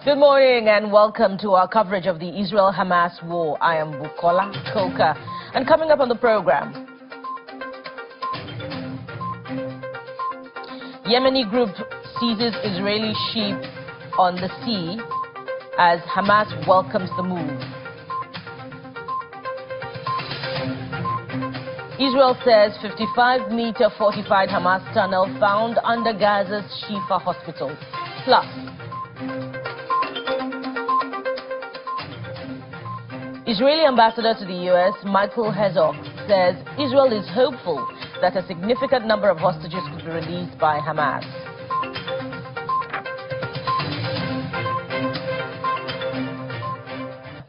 Good morning and welcome to our coverage of the Israel-Hamas war. I am Bukola Koka. And coming up on the program, Yemeni group seizes Israeli ship on the sea as Hamas welcomes the move. Israel says 55-meter fortified Hamas tunnel found under Gaza's Shifa hospital. Plus, Israeli ambassador to the U.S., Michael Herzog, says Israel is hopeful that a significant number of hostages could be released by Hamas.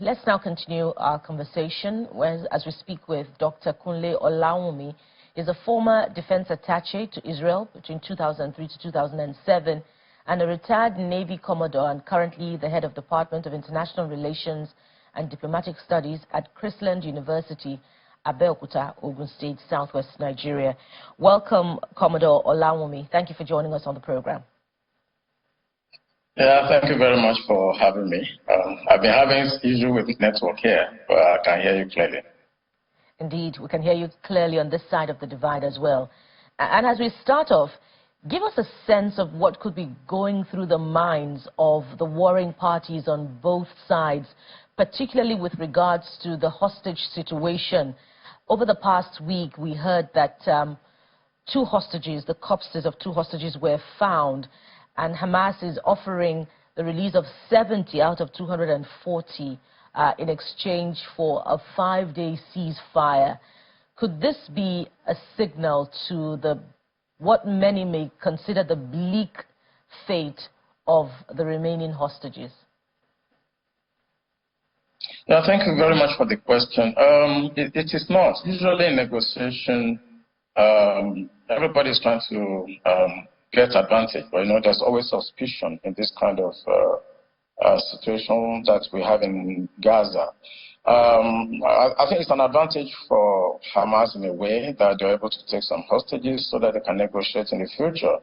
Let's now continue our conversation as we speak with Dr. Kunle Olawunmi. He's a former defense attaché to Israel between 2003 to 2007 and a retired Navy Commodore and currently the head of Department of International Relations and Diplomatic Studies at Chrisland University, Abeokuta, Ogun State, Southwest Nigeria. Welcome, Commodore Olawunmi. Thank you for joining us on the program. Yeah, thank you very much for having me. I've been having issue with network here, but I can hear you clearly. Indeed, we can hear you clearly on this side of the divide as well. And as we start off, give us a sense of what could be going through the minds of the warring parties on both sides, particularly with regards to the hostage situation. Over the past week, we heard that two hostages, the corpses of two hostages were found, and Hamas is offering the release of 70 out of 240 in exchange for a 5-day ceasefire. Could this be a signal to what many may consider the bleak fate of the remaining hostages? Yeah, thank you very much for the question. It is not. Usually in negotiation, everybody is trying to get advantage, but there's always suspicion in this kind of situation that we have in Gaza. I think it's an advantage for Hamas in a way that they're able to take some hostages so that they can negotiate in the future.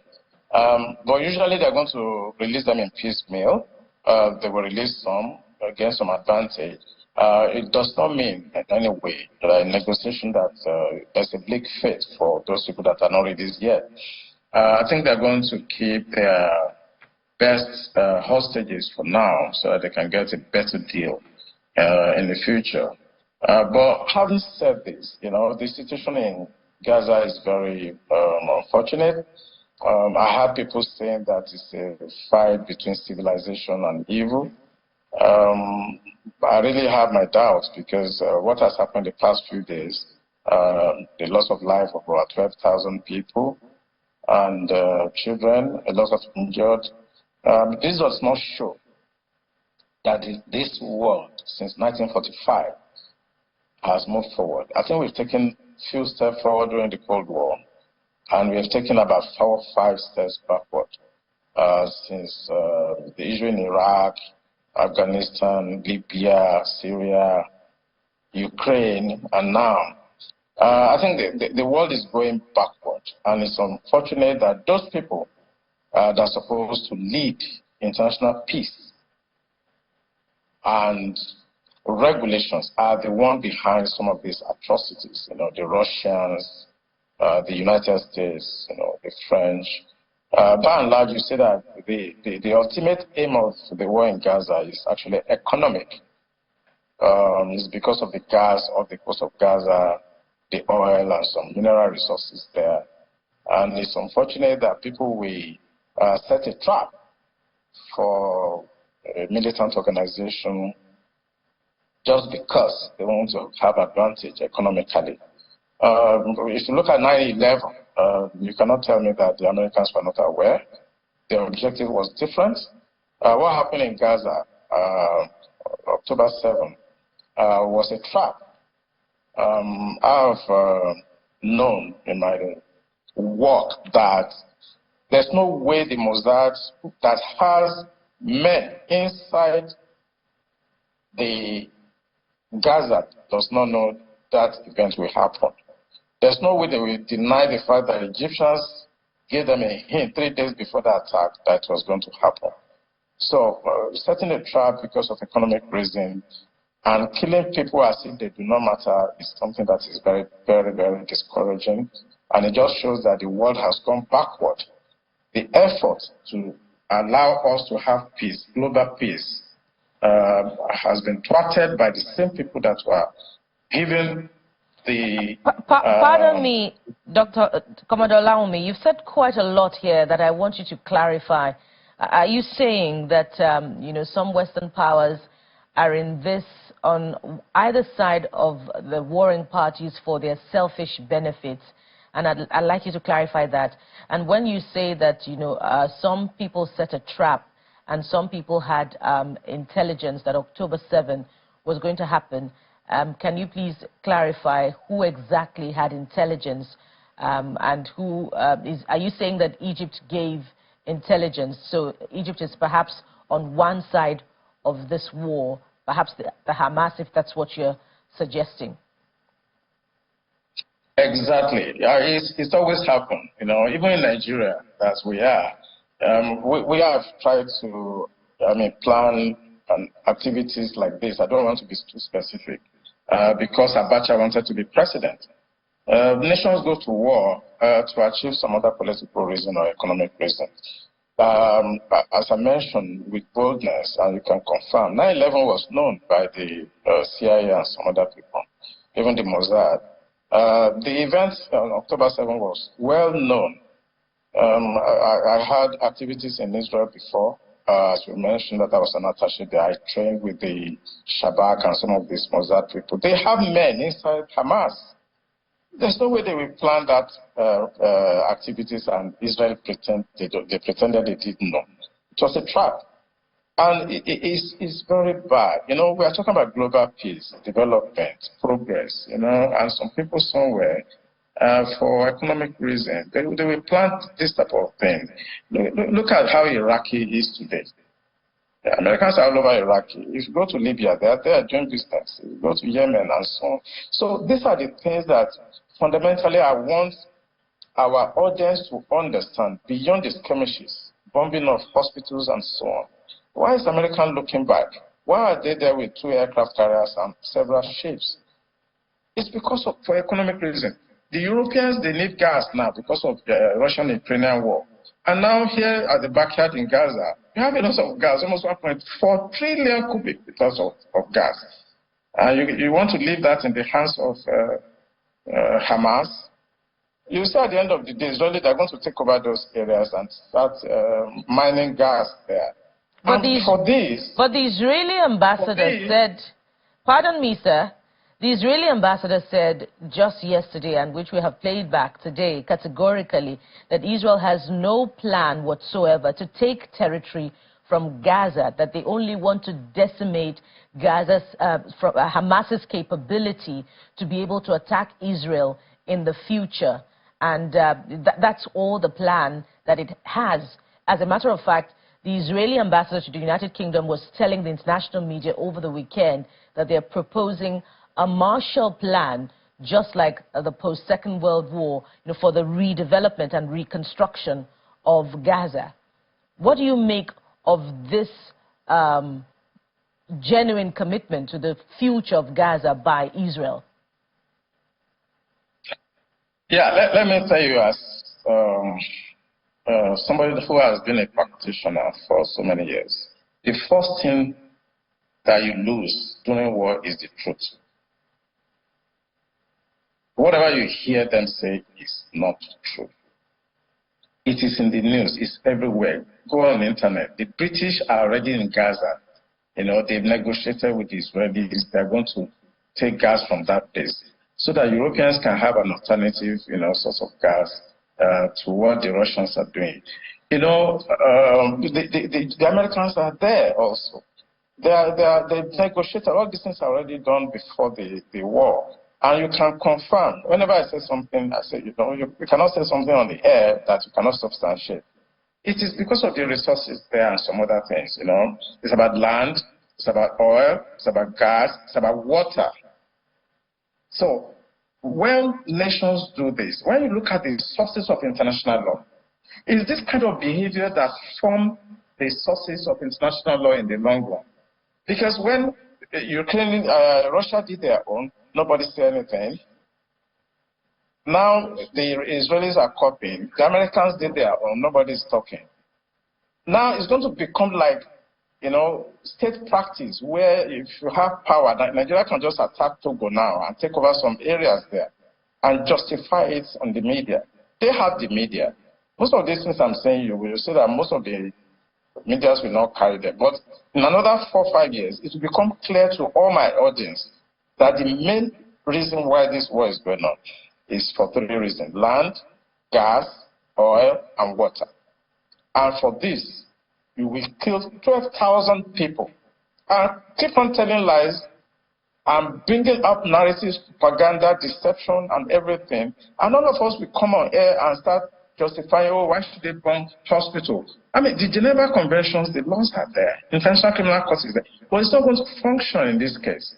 But usually they're going to release them in piecemeal. They will release some, gain some advantage. It does not mean in any way in negotiation that there's a bleak fate for those people that are not released yet. I think they're going to keep their best hostages for now so that they can get a better deal in the future. But having said this, the situation in Gaza is very unfortunate. I have people saying that it's a fight between civilization and evil. I really have my doubts because what has happened the past few days, the loss of life of about 12,000 people, and children, a lot of injured. This does not show that this world since 1945 has moved forward. I think we've taken a few steps forward during the Cold War, and we have taken about 4 or 5 steps backward since the issue in Iraq, Afghanistan, Libya, Syria, Ukraine, and now. I think the world is going backward, and it's unfortunate that those people that are supposed to lead international peace and regulations are the one behind some of these atrocities. The Russians, the United States, the French. By and large, you see that the ultimate aim of the war in Gaza is actually economic. It's because of the gas off the coast of Gaza, the oil and some mineral resources there. And it's unfortunate that people will set a trap for a militant organization just because they want to have advantage economically. If you look at 9/11, you cannot tell me that the Americans were not aware. Their objective was different. What happened in Gaza, October 7, was a trap. I've known in my work that there's no way the Mossad that has men inside the Gaza does not know that event will happen. There's no way they will deny the fact that Egyptians gave them a hint 3 days before the attack that it was going to happen. So setting a trap because of economic reason and killing people as if they do not matter is something that is very, very, very discouraging. And it just shows that the world has gone backward. The effort to allow us to have peace, global peace, has been thwarted by the same people that were given the... Pardon me, Dr. Commodore Olawunmi, you've said quite a lot here that I want you to clarify. Are you saying that, some Western powers are in this on either side of the warring parties for their selfish benefits? And I'd like you to clarify that. And when you say that, some people set a trap and some people had intelligence that October 7 was going to happen, can you please clarify who exactly had intelligence and who are you saying that Egypt gave intelligence? So Egypt is perhaps on one side of this war, perhaps the Hamas, if that's what you're suggesting. Exactly. It's always happened. Even in Nigeria, as we are, we have tried to, plan activities like this. I don't want to be too specific because Abacha wanted to be president. Nations go to war to achieve some other political reason or economic reason. As I mentioned with boldness, and you can confirm, 9/11 was known by the CIA and some other people, even the Mossad. The event on October 7 was well known. I had activities in Israel before. As you mentioned, that I was an attaché there. I trained with the Shabak and some of these Mossad people. They have men inside Hamas. There's no way they will plan that activities, and Israel they pretended they didn't know. It was a trap. And it's very bad. We are talking about global peace, development, progress, and some people somewhere, for economic reasons, they will plant this type of thing. Look at how Iraqi is today. The Americans are all over Iraqi. If you go to Libya, they are there doing business. If you go to Yemen and so on. So these are the things that fundamentally I want our audience to understand beyond the skirmishes, bombing of hospitals and so on. Why is America looking back? Why are they there with 2 aircraft carriers and several ships? It's because for economic reasons. The Europeans, they need gas now because of the Russian-Ukrainian war. And now here at the backyard in Gaza, you have a lot of gas, almost 1.4 trillion cubic meters of gas. And you want to leave that in the hands of Hamas? You see at the end of the day, Israeli, they're going to take over those areas and start mining gas there. But the Israeli ambassador said, pardon me, sir, the Israeli ambassador said just yesterday, and which we have played back today, categorically, that Israel has no plan whatsoever to take territory from Gaza, that they only want to decimate Gaza's, Hamas's capability to be able to attack Israel in the future. And that's all the plan that it has. As a matter of fact, the Israeli ambassador to the United Kingdom was telling the international media over the weekend that they're proposing a Marshall Plan, just like the post-Second World War, for the redevelopment and reconstruction of Gaza. What do you make of this genuine commitment to the future of Gaza by Israel? Yeah, let me tell you, as somebody who has been a practitioner for so many years, the first thing that you lose during war is the truth. Whatever you hear them say is not true. It is in the news, it's everywhere. Go on the internet. The British are already in Gaza. They've negotiated with the Israelis. They're going to take gas from that place so that Europeans can have an alternative, source of gas to what the Russians are doing. The Americans are there also. They negotiated. All these things are already done before the war. And you can confirm. Whenever I say something, I say, you cannot say something on the air that you cannot substantiate. It is because of the resources there and some other things, It's about land, it's about oil, it's about gas, it's about water. So when nations do this, when you look at the sources of international law, it's this kind of behavior that form the sources of international law in the long run. Because when Ukraine, Russia did their own, nobody said anything. Now the Israelis are copying. The Americans did their own, nobody's talking. Now it's going to become like, state practice where if you have power, Nigeria can just attack Togo now and take over some areas there and justify it on the media. They have the media. Most of these things I'm saying, you will see that most of the medias will not carry them. But in another 4 or 5 years, it will become clear to all my audience that the main reason why this war is going on is for 3 reasons: land, gas, oil, and water. And for this, you will kill 12,000 people and keep on telling lies and bringing up narratives, propaganda, deception, and everything. And all of us will come on air and start justifying, oh, why should they bomb hospitals? I mean, the Geneva Conventions, the laws are there. International Criminal Court is there. But it's not going to function in this case.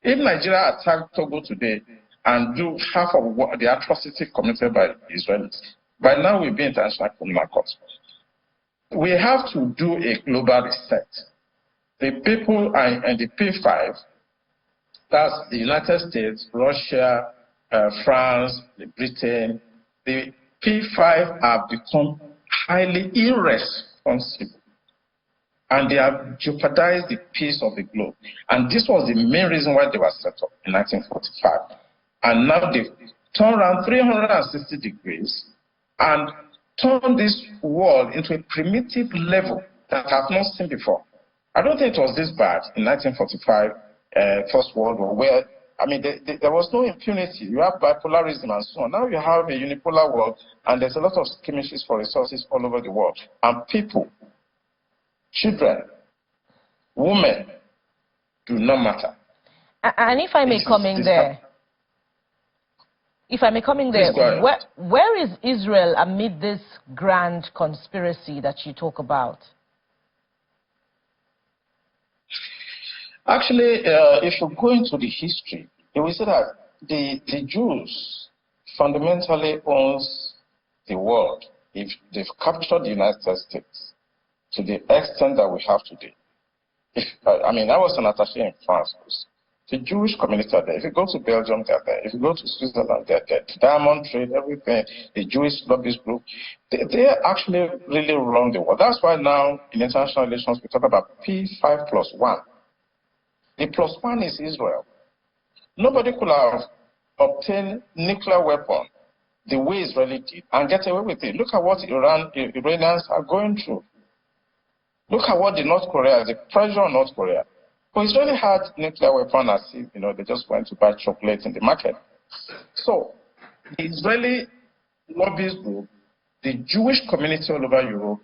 If Nigeria attacked Togo today and do half of what the atrocity committed by Israelis, by now we'll be International Criminal Court. We have to do a global reset. The people and the P5, that's the United States, Russia, France, Britain, the P5 have become highly irresponsible. And they have jeopardized the peace of the globe. And this was the main reason why they were set up in 1945. And now they've turned around 360 degrees and turned this world into a primitive level that I've not seen before. I don't think it was this bad in 1945, First World War, where, there was no impunity. You have bipolarism and so on. Now you have a unipolar world, and there's a lot of skirmishes for resources all over the world. And people, children, women, do not matter. And if I may come in there, where is Israel amid this grand conspiracy that you talk about? Actually, if you go into the history, you will see that the Jews fundamentally owns the world. If they've captured the United States to the extent that we have today. I was an attaché in France. The Jewish community are there. If you go to Belgium, they're there. If you go to Switzerland, they're there. The diamond trade, everything, the Jewish lobbyist group, they actually really run the world. That's why now in international relations we talk about P5+1. The +1 is Israel. Nobody could have obtained nuclear weapon the way Israel did and get away with it. Look at what Iranians are going through. Look at what the pressure on North Korea. But Israel had nuclear weapon as if, they just went to buy chocolate in the market. So, the Israeli lobbyist group, the Jewish community all over Europe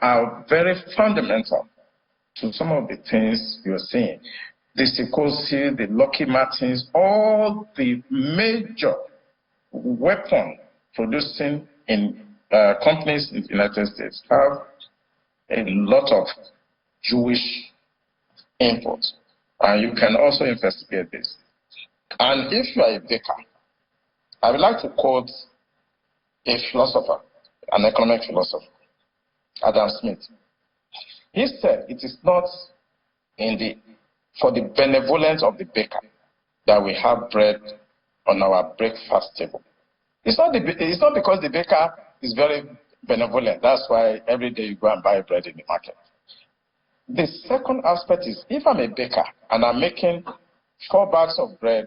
are very fundamental to some of the things you're seeing. The Sikorsky, the Lockheed Martins, all the major weapon producing in companies in the United States have a lot of Jewish imports. And you can also investigate this. And if you are a baker, I would like to quote a philosopher, an economic philosopher, Adam Smith. He said, it is not for the benevolence of the baker that we have bread on our breakfast table. It's not because the baker is very benevolent. That's why every day you go and buy bread in the market. The second aspect is, if I'm a baker and I'm making 4 bags of bread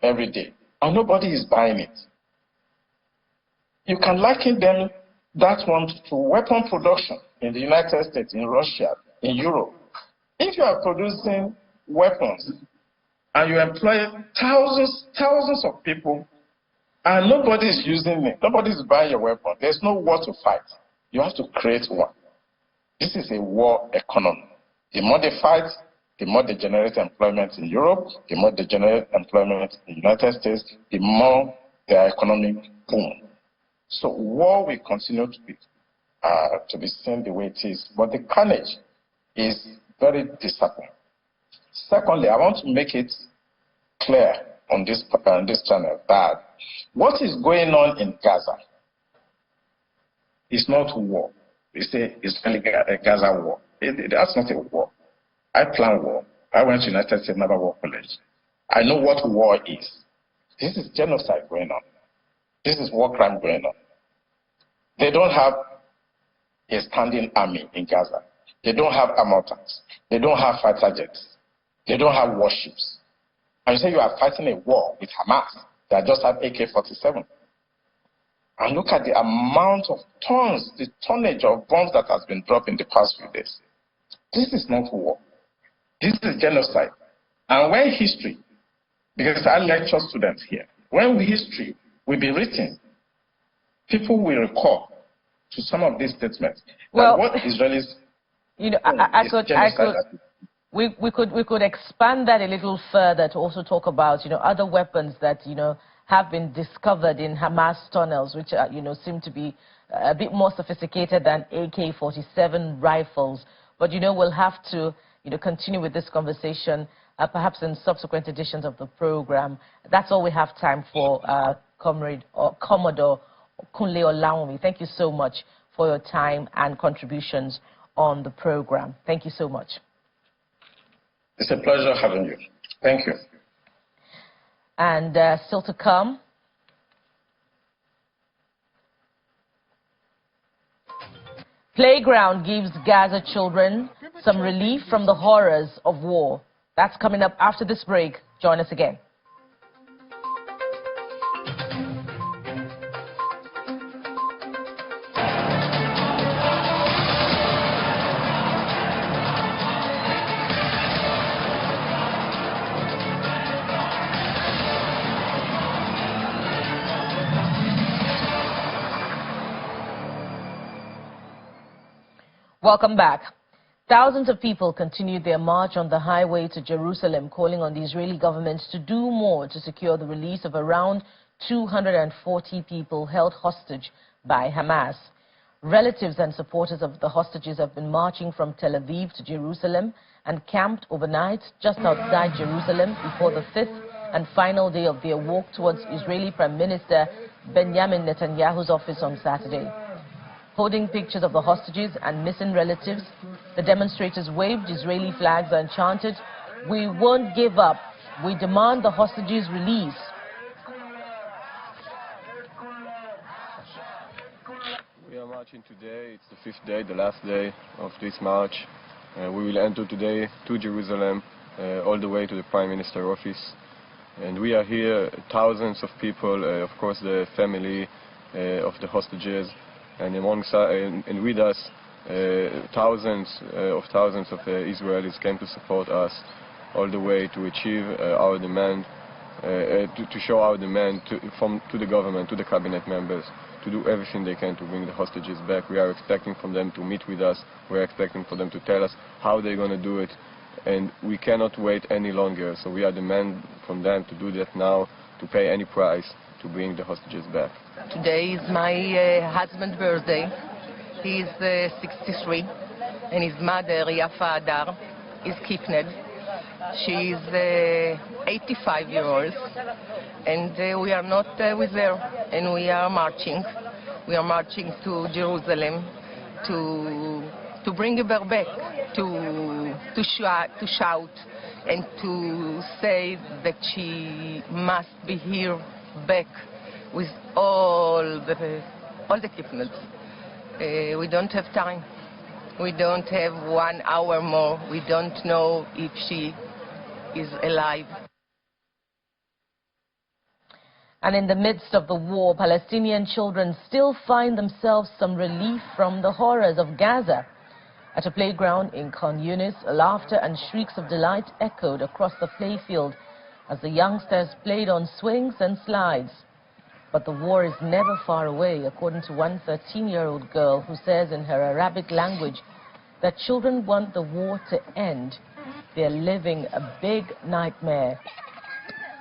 every day and nobody is buying it, you can liken that one to weapon production in the United States, in Russia, in Europe. If you are producing weapons and you employ thousands of people and nobody is using it, nobody is buying your weapon, there's no war to fight. You have to create one. This is a war economy. The more they fight, the more they generate employment in Europe, the more they generate employment in the United States, the more their economic boom. So war will continue to be seen the way it is, but the carnage is very disheartening. Secondly, I want to make it clear on this channel that what is going on in Gaza is not war. we say Israeli-Gaza war. That's not a war. I plan war. I went to United States Naval War College. I know what war is. This is genocide going on. This is war crime going on. They don't have a standing army in Gaza. They don't have armor tanks. They don't have fighter jets. They don't have warships. And you say you are fighting a war with Hamas that just have AK-47. And look at the amount of tons, the tonnage of bombs that has been dropped in the past few days. This is not war. This is genocide. And when history, because I lecture students here, when history will be written, people will recall to some of these statements. Well, what Israelis, we could expand that a little further to also talk about, other weapons that, have been discovered in Hamas tunnels, which, seem to be a bit more sophisticated than AK-47 rifles. But, we'll have to, continue with this conversation, perhaps in subsequent editions of the program. That's all we have time for, Commodore Kunle Olawunmi. Thank you so much for your time and contributions on the program. Thank you so much. It's a pleasure having you. Thank you. And still to come, Playground gives Gaza children some relief from the horrors of war. That's coming up after this break. Join us again. Welcome back. Thousands of people continued their march on the highway to Jerusalem, calling on the Israeli government to do more to secure the release of around 240 people held hostage by Hamas. Relatives and supporters of the hostages have been marching from Tel Aviv to Jerusalem and camped overnight just outside Jerusalem before the fifth and final day of their walk towards Israeli Prime Minister Benjamin Netanyahu's office on Saturday. Holding pictures of the hostages and missing relatives, the demonstrators waved Israeli flags and chanted, "We won't give up. We demand the hostages' release." We are marching today. It's the fifth day, the last day of this march. We will enter today to Jerusalem, all the way to the Prime Minister's office. And we are here, thousands of people, of course the family of the hostages, and and with us, thousands of Israelis came to support us all the way to achieve our demand, to show our demand to the government, to the cabinet members, to do everything they can to bring the hostages back. We are expecting from them to meet with us. We are expecting for them to tell us how they're going to do it, and we cannot wait any longer. So we are demanding from them to do that now, to pay any price to bring the hostages back. Today is my husband's birthday. He's 63, and his mother, Yafa Adar, is kidnapped. She's 85-year-old, and we are not with her, and we are marching. We are marching to Jerusalem to bring her back, to shout and to say that she must be here back with all the kidnapped. We don't have time. We don't have 1 hour more. We don't know if she is alive. And in the midst of the war, Palestinian children still find themselves some relief from the horrors of Gaza. At a playground in Khan Yunis, laughter and shrieks of delight echoed across the playfield as the youngsters played on swings and slides. But the war is never far away, according to one 13-year-old girl who says in her Arabic language that children want the war to end. They're living a big nightmare.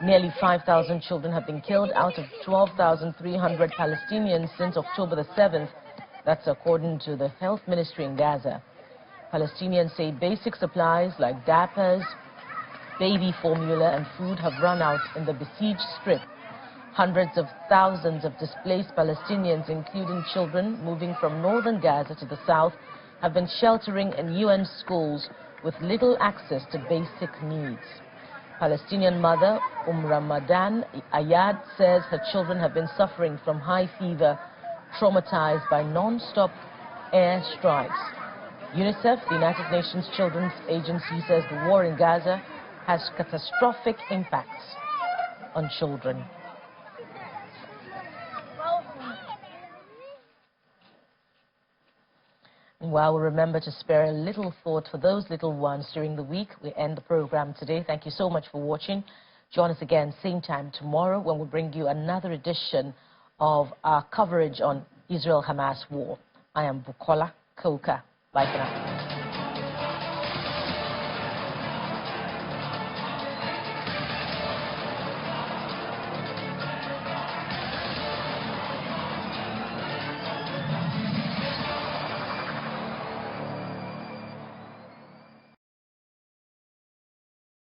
Nearly 5,000 children have been killed out of 12,300 Palestinians since October the 7th. That's according to the health ministry in Gaza. Palestinians say basic supplies like diapers, baby formula and food have run out in the besieged strip. Hundreds of thousands of displaced Palestinians, including children moving from northern Gaza to the south, have been sheltering in UN schools with little access to basic needs. Palestinian mother Ramadan Ayad says her children have been suffering from high fever, traumatized by non-stop air strikes. UNICEF, the United Nations Children's Agency, says the war in Gaza has catastrophic impacts on children. While we remember to spare a little thought for those little ones during the week, we end the program today. Thank you so much for watching. Join us again same time tomorrow when we'll bring you another edition of our coverage on Israel-Hamas war. I am Bukola Koka. Bye for now.